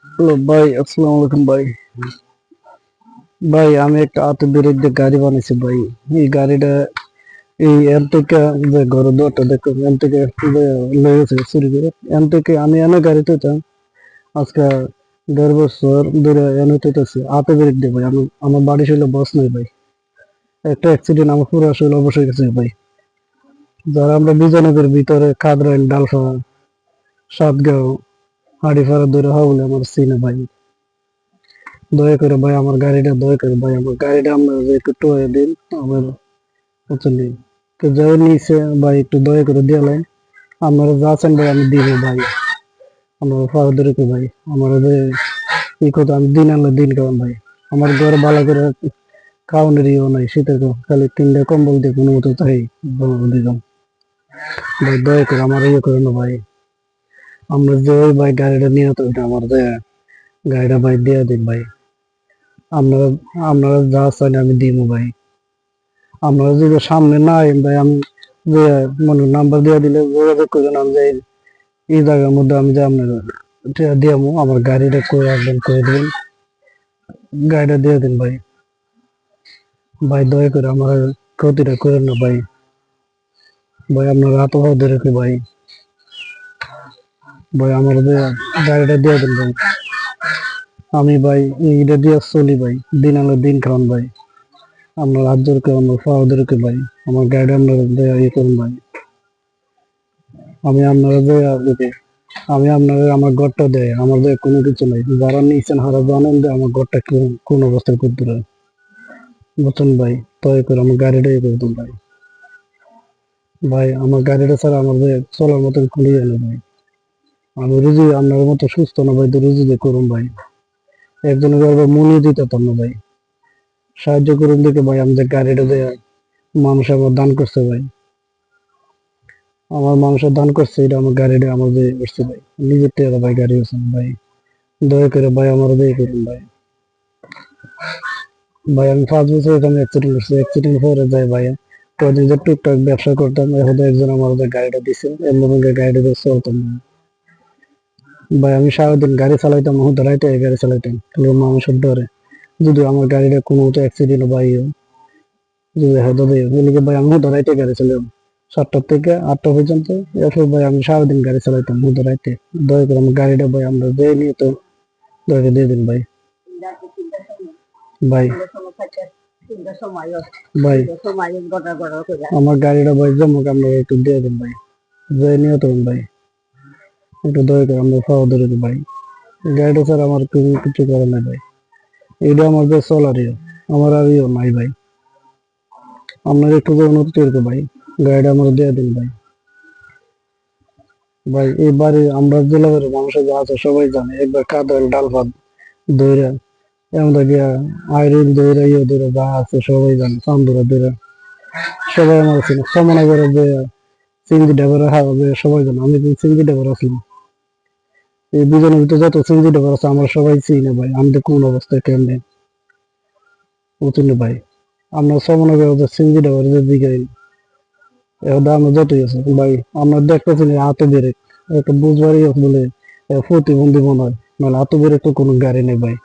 Hello ভাই, আসসালামু আলাইকুম ভাই। ভাই আমি একটা আতে বিরুদ্ধে গাড়ি বানাইছি ভাই। এই গাড়িটা এই এর থেকে যে ঘর দুয়ারটা দেখো এর থেকে লয়ে গেছে চুরি করে। এর থেকে আমি এনে গাড়ি তুইতাম আজকে 1.5 বছর ধরে এনে তুইতেছি আতে বিরুদ্ধে ভাই। আমি আমার বাড়ি ছিল বস নাই ভাই। একটা অ্যাক্সিডেন্ট আমার পুরো আসলে অবশ্যই গেছে ভাই। যারা আমরা বিজয়নগরের ভিতরে কাদরাইল ডালফা সাতগাঁও হাড়িপাড়া ধরে হওয়া বলে আমার চিনে ভাই। দয়া করে ভাই আমার গাড়িটা দয়া করে ভাই আমার গাড়িটা আপনার একটু টোয়ে দিন আমার বুঝলি তো যাই নিচে ভাই একটু দয়া করে দিলেন আপনারা যা আছেন ভাই আমি দিব ভাই আমার ফাদার কে ভাই আমার যে কি কথা আমি দিন আনলে দিন খাওয়ান ভাই আমার ঘর ভালো করে খাওয়ানোর ইয়েও নাই শীতের খালি 3টা কম্বল দিয়ে কোনো মতো তাই দিলাম ভাই দয়া করে আমার ইয়ে করে না ভাই আমরা যে ওই ভাই গাড়িটা নিয়ে তো আমার যে গাড়িটা ভাই দিয়ে দিন ভাই আপনারা আপনারা যা চান আমি দিব ভাই আপনারা যদি সামনে না আইন ভাই আমি যে মনে নাম্বার দিয়ে দিলে যোগাযোগ করবেন আমি যাই এই জায়গার মধ্যে আমি যে আপনার দিয়ামু আমার গাড়িটা করে আসবেন করে দেবেন গাড়িটা দিয়ে দিন ভাই ভাই দয়া করে আমার ক্ষতিটা করেন না ভাই ভাই আপনার হাত পাও ধরে কি ভাই ভাই আমার যে গাড়িটা দিয়ে দিন ভাই আমি ভাই এইটা দিয়ে চলি ভাই দিন আলো দিন খাওয়ান ভাই আপনার হাত ধরে আমার পাও ধরে ভাই আমার গাড়িটা আপনার ইয়ে করুন ভাই আমি আপনারা যে আমি আপনাদের আমার ঘরটা দেয় আমাদের কোনো কিছু নাই যারা নিয়েছেন হারা জানেন যে আমার ঘরটা কোন অবস্থায় করতে পারে বুঝছেন ভাই দয়া করে আমার গাড়িটা ইয়ে করে দিন ভাই ভাই আমার গাড়িটা ছাড়া আমার যে চলার মতন খুলিয়ে এনে ভাই আমি রুজি আপনার মতো সুস্থ না ভাই তো রুজি দিয়ে করুন ভাই একজনের বারবার মনে দিতে পারতাম না ভাই সাহায্য করুন দেখে ভাই আমাদের গাড়িটা দেয় মানুষ আমার দান করছে ভাই আমার মানুষের দান করছে এটা আমার গাড়িটা আমার দিয়ে করছে ভাই নিজের থেকে ভাই গাড়ি হচ্ছে ভাই দয়া করে ভাই আমার দিয়ে করুন ভাই ভাই আমি 5 বছর এখানে অ্যাক্সিডেন্ট করছি অ্যাক্সিডেন্ট পরে যাই ভাই কদিন যে টুকটাক ব্যবসা করতাম এখন একজন আমার ওদের গাড়িটা দিছে এমন গাড়িটা দিয়ে চলতাম না ভাই আমি সারাদিন গাড়ি চালাইতাম হুদ রাইতে গাড়ি চালাইতাম তাহলে মানুষের ডরে যদি আমার গাড়িটা কোনো মতো অ্যাক্সিডেন্ট ভাই যদি হয়তো এদিকে ভাই আমি হুদ রাইতে গাড়ি চালাম 7টা থেকে 8টা পর্যন্ত এরপর ভাই আমি সারাদিন গাড়ি চালাইতাম হুদ রাইতে দয়া করে আমার গাড়িটা ভাই আমরা যে নিয়ে তো দয়া করে দিয়ে দিন ভাই ভাই ভাই আমার গাড়িটা ভাই জমুক আমরা একটু দিয়ে দিন ভাই যে নিয়ে তো ভাই একটু দয়া করে আমরা খাওয়া ধরে দিন ভাই গাড়িটা স্যার আমার কিছু করে নাই ভাই এটা আমার যে চলারই আমার আর ইও নাই ভাই আপনার একটু যে অনুরোধ করবো ভাই গাড়িটা আমার দিয়ে দিন ভাই ভাই এই বাড়ি আমরা জেলার মানুষের যা আছে সবাই জানে একবার কাদল ডাল ভাত দইরা এমন গিয়া আইরিল দইরা ইয়ে দইরা যা আছে সবাই জানে চান্দুরা দইরা সবাই আমার ছিল সমনা করে যে সিঙ্গি ড্রাইভার হবে সবাই জানে আমি কিন্তু সিঙ্গি ড্রাইভার আসলাম এই দুজনের ভিতরে যত সিঙ্গি ড্রাইভার আছে আমরা সবাই চিনি ভাই আমি তো কোন অবস্থায় কেমনে বুঝলি ভাই আমরা সমনা করে যে সিঙ্গি ড্রাইভারের দিকে এখন আমরা যতই আছে ভাই আমরা দেখতেছি না হাতে বেড়ে একটা বুঝবারই আছে বলে প্রতিবন্ধী মনে হয় নাহলে হাতে বেড়ে তো কোনো গাড়ি নেই ভাই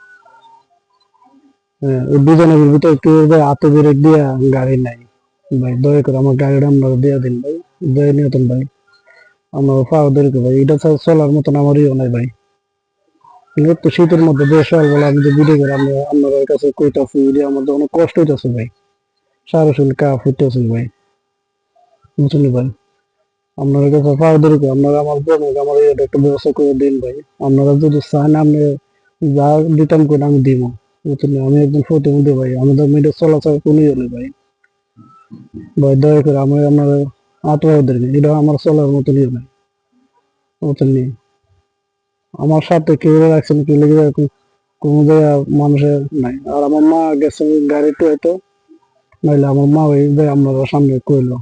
হ্যাঁ, ওই দুজনের ভিতরে কেউ ভাই হাতে বেড়ে দিয়া গাড়ি নাই ভাই দয়া করে আমার গাড়িটা আপনারা দিয়ে দিন ভাই দয়া নিয়তন ভাই আমার পাওয়া দরকার ভাই এটা ছাড়া চলার মতন আমার ইয়ে নাই ভাই কিন্তু তো শীতের মধ্যে বেশ বলে আমি যে ভিডিও করে আমরা আপনার কাছে কইতাছি ভিডিও আমাদের অনেক কষ্ট হইতেছে ভাই সারা শরীর কাপ হইতেছে ভাই বুঝলি ভাই আপনার কাছে পাওয়া দরকার আপনারা আমার জন্য আমার এটা একটা ব্যবস্থা করে দিন ভাই আপনারা যদি চান আপনি যা দিতাম করে আমি দিব বুঝলি আমি একজন প্রতিবন্ধী ভাই আমাদের মেয়েদের চলাচল কোনো ইয়ে নেই ভাই ভাই দয়া করে আমি আপনার আত্মীয় দেন এটা আমার চলার মতন ইয়ে নাই বুঝলি আমার সাথে কেউ রাখছেন কেউ লেগে কোনো জায়গায় মানুষের নাই আর আমার মা গেছে গাড়িতে হয়তো নাইলে আমার মা ওই ভাই আপনারা সামনে কইলো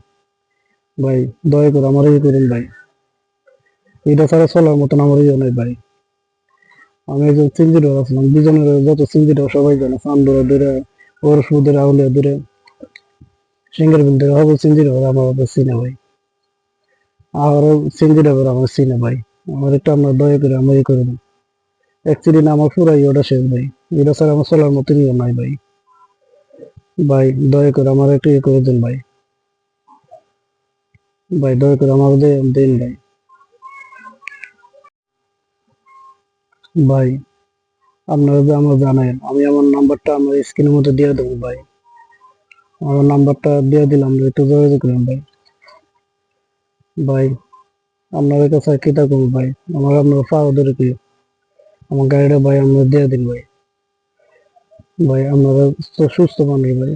ভাই দয়া করে আমার ইয়ে করুন ভাই এটা ছাড়া চলার মতন আমার ইয়ে নাই ভাই আমি একজন সিঙ্গি ডর আসলাম দুজনের যত সিঙ্গি ডর সবাই জানে চান্দুরা দূরে ওরসু দূরে আউলিয়া দূরে সিঙ্গের বিল দূরে হবো সিঙ্গি ডর আমার চিনে ভাই আর সিঙ্গি ডর আমার চিনে ভাই আমার একটু আপনার দয়া করে আমার ইয়ে করে দিন অ্যাক্সিডেন্ট আমার পুরাই ওটা শেষ ভাই। এটা স্যার আমার চলার মতো নিয়ম নাই ভাই। ভাই দয়া করে আমার একটু ইয়ে করে দিন ভাই। ভাই দয়া করে আমার দিন ভাই। ভাই আপনারা যে আমার জানেন, আমি আমার নাম্বারটা আমার স্ক্রিনের মধ্যে দিয়ে দেবো ভাই। আমার নাম্বারটা দিয়ে দিলাম, একটু যোগাযোগ করেন ভাই। ভাই আপনাদের কাছে আর কি থাকবো ভাই, আমার আপনার পাওয়া ধরে কি আমার গাড়িটা ভাই আপনারা দিয়ে দিন ভাই। ভাই আপনারা তো সুস্থ মানুষ ভাই।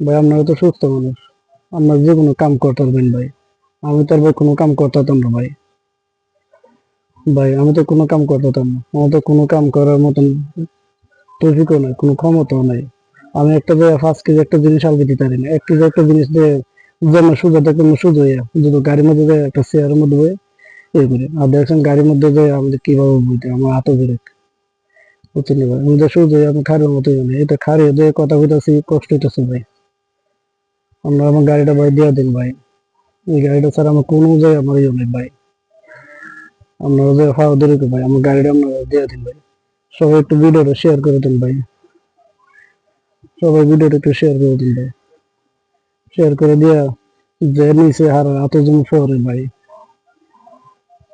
ভাই আপনারা তো সুস্থ মানুষ, আপনারা যে কোনো কাম করতে পারবেন ভাই। আমি তো আর ভাই কোনো কাম করতে পারতাম না ভাই। ভাই আমি তো কোনো কাম করতে পারতাম না, আমার তো কোনো কাম করার মতন তৌফিকও নাই, কোনো ক্ষমতাও নাই। আমি একটা জায়গায় 5 কেজি একটা জিনিস আলগা দিতে পারি না, 1 কেজি একটা জিনিস দিয়ে যেন সোজা দেখে সোজা হইয়া যদি গাড়ির মধ্যে যায় একটা চেয়ারের মধ্যে বয়ে ইয়ে করি, আর দেখছেন গাড়ির মধ্যে যায় আমাদের কিভাবে বইতে আমার হাতও ধরে বুঝছেন ভাই। আমি তো সোজা আমি খাড়ের মতো জানি, এটা খাড়িয়ে দিয়ে কথা কইতাছি, কষ্ট হইতেছে ভাই। আপনারা আমার গাড়িটা ভাই দিয়ে দিন ভাই। এই গাড়িটা ছাড়া আমার কোনো জায়গায় আমার ইয়ে নেই ভাই। আপনারা যে ফাওয়া ধরে ভাই আমার গাড়িটা আপনারা দিয়ে দিন ভাই। সবাই একটু ভিডিওটা শেয়ার করে দিন ভাই। সবাই ভিডিওটা একটু শেয়ার করে দিন ভাই। শেয়ার করে দিয়া যে নিচে আর এতজন ফোরে ভাই,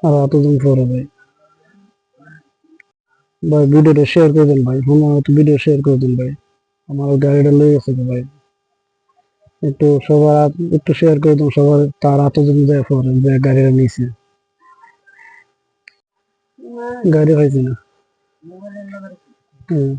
আর এতজন ফোরে ভাই। ভাই ভিডিওটা শেয়ার করে দিন ভাই, একটু ভিডিও শেয়ার করে দিন ভাই। আমার গাড়িটা লয়ে গেছে ভাই, একটু সবার একটু শেয়ার করে দিন সবার, তার এতজন যায় ফোরে যে গাড়িটা নিচে গাড়ি হয়েছে না। হুম।